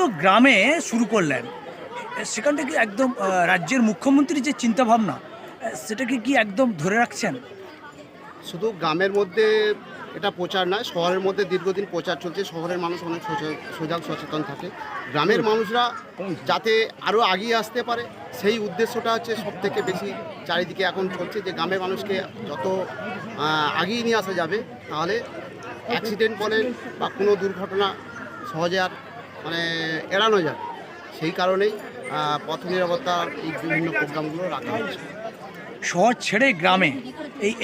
তো গ্রামে শুরু করলেন, সেখান থেকে একদম রাজ্যের মুখ্যমন্ত্রীর যে চিন্তাভাবনা সেটাকে কি একদম ধরে রাখছেন? শুধু গ্রামের মধ্যে এটা প্রচার নয়, শহরের মধ্যে দীর্ঘদিন প্রচার চলছে। শহরের মানুষ অনেক সজাগ সচেতন থাকে, গ্রামের মানুষরা যাতে আরও এগিয়ে আসতে পারে সেই উদ্দেশ্যটা হচ্ছে সব থেকে বেশি চারিদিকে এখন চলছে, যে গ্রামের মানুষকে যত এগিয়ে নিয়ে আসা যাবে তাহলে অ্যাক্সিডেন্ট বলেন বা কোনো দুর্ঘটনা সহজে আর এড়ানো যাবে। সেই কারণেই পথ নিরাপত্তার এই বিভিন্ন প্রোগ্রামগুলো রাখা হয়েছে। শহর ছেড়ে গ্রামে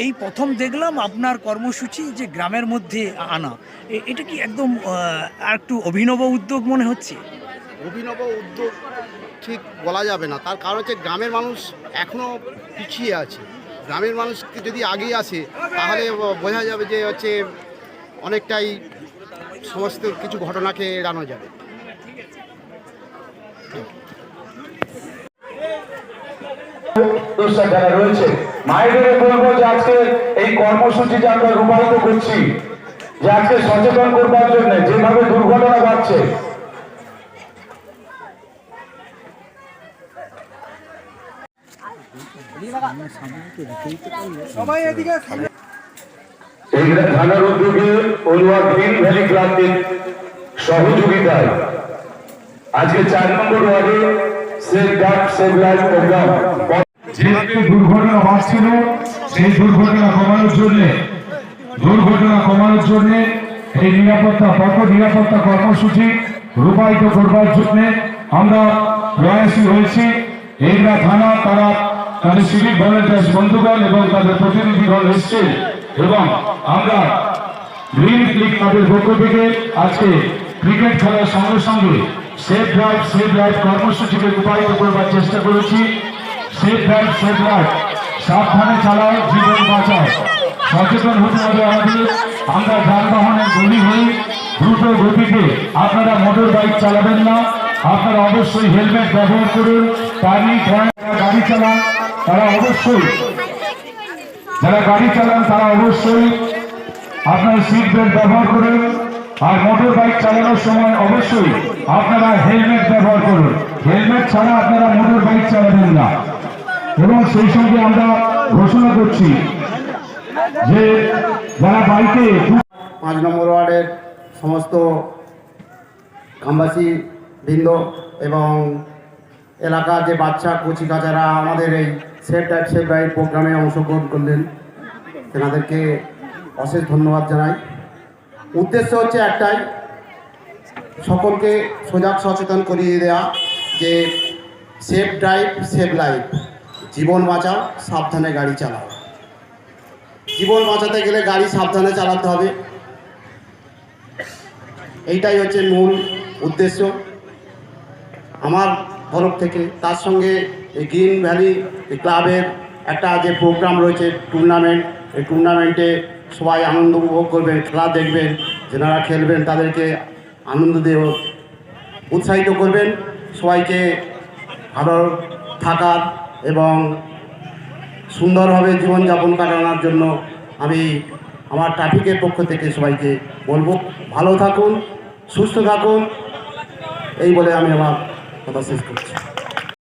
এই প্রথম দেখলাম আপনার কর্মসূচি যে গ্রামের মধ্যে আনা, এটা কি একদম আর একটু অভিনব উদ্যোগ মনে হচ্ছে? অভিনব উদ্যোগ ঠিক বলা যাবে না, তার কারণ হচ্ছে গ্রামের মানুষ এখনও পিছিয়ে আছে। গ্রামের মানুষকে যদি আগিয়ে আসে তাহলে বোঝা যাবে যে হচ্ছে অনেকটাই সমস্ত কিছু ঘটনাকে এড়ানো যাবে। যারা রয়েছে মায়েদের বলবো যে আজকে এই কর্মসূচি যে আমরা রূপায়িত করছি, যে আজকে সচেতন করবার জন্য যেভাবে দুর্ঘটনা বাড়ছে, এই থানার উদ্যোগে অলুয়া গ্রিন ভ্যালি ক্লাবের সহযোগিতায় আজকে 4 নম্বর ওয়ার্ডে save guard save life program যেভাবে দুর্ঘটনা বাড়ছিল সেই দুর্ঘটনা কমানোর জন্য এই পথ নিরাপত্তা কর্মসূচি রূপায়িত করবার জন্য আমরা প্রয়াসী হয়েছি। এইরা থানা তারা তাদের সিভিক ভলেন্টিয়ার্স বন্ধুগণ এবং তাদের প্রতিনিধিগণ এসছে এবং আমরা গ্রিন ক্লাবের পক্ষ থেকে আজকে ক্রিকেট খেলার সঙ্গে সঙ্গে সেভ ড্রাইভ সেভ লাইফ কর্মসূচিকে রূপায়িত করবার চেষ্টা করেছি। সেভ ড্রাইভ সেভ লাইফ, সাবধানে চালাও জীবন বাঁচাও। সচেতন হতে হবে আমাদের। আমরা যানবাহনের গতি হই দ্রুত গতিতে, আপনারা মোটর বাইক চালাবেন না, আপনারা অবশ্যই হেলমেট ব্যবহার করুন। গাড়ি চালান তারা অবশ্যই আপনারা সিট বেল্ট ব্যবহার করুন। আর মোটর বাইক চালানোর সময় অবশ্যই আপনারা হেলমেট ব্যবহার করুন। হেলমেট ছাড়া আপনারা মোটর বাইক চালাবেন না। এবং সেই সঙ্গে আমরা ঘোষণা করছি যে যারা বাইকে 5 নম্বর ওয়ার্ডের সমস্ত গ্রামবাসী বৃন্দ এবং এলাকার যে বাচ্চা কচি কাচারা আমাদের এই সেভ ড্রাইভ সেভ লাইফ প্রোগ্রামে অংশগ্রহণ করলেন, তেনাদেরকে অশেষ ধন্যবাদ জানাই। উদ্দেশ্য হচ্ছে একটাই, সকলকে সজাগ সচেতন করিয়ে দেওয়া যে সেভ ড্রাইভ সেভ লাইফ, জীবন বাঁচাও সাবধানে গাড়ি চালাও। জীবন বাঁচাতে গেলে গাড়ি সাবধানে চালাতে হবে, এইটাই হচ্ছে মূল উদ্দেশ্য আমার তরফ থেকে। তার সঙ্গে এই গ্রিন ভ্যালি ক্লাবের একটা যে প্রোগ্রাম রয়েছে টুর্নামেন্ট, এই টুর্নামেন্টে সবাই আনন্দ উপভোগ করবেন, খেলা দেখবেন, যারা খেলবেন তাদেরকে আনন্দ দিয়ে উৎসাহিত করবেন, সবাইকে ভালো থাকার এবং সুন্দরভাবে জীবনযাপন কাটানোর জন্য আমি আমার ট্রাফিকের পক্ষ থেকে সবাইকে বলবো ভালো থাকুন, সুস্থ থাকুন, এই বলে আমি আমার কথা শেষ করছি।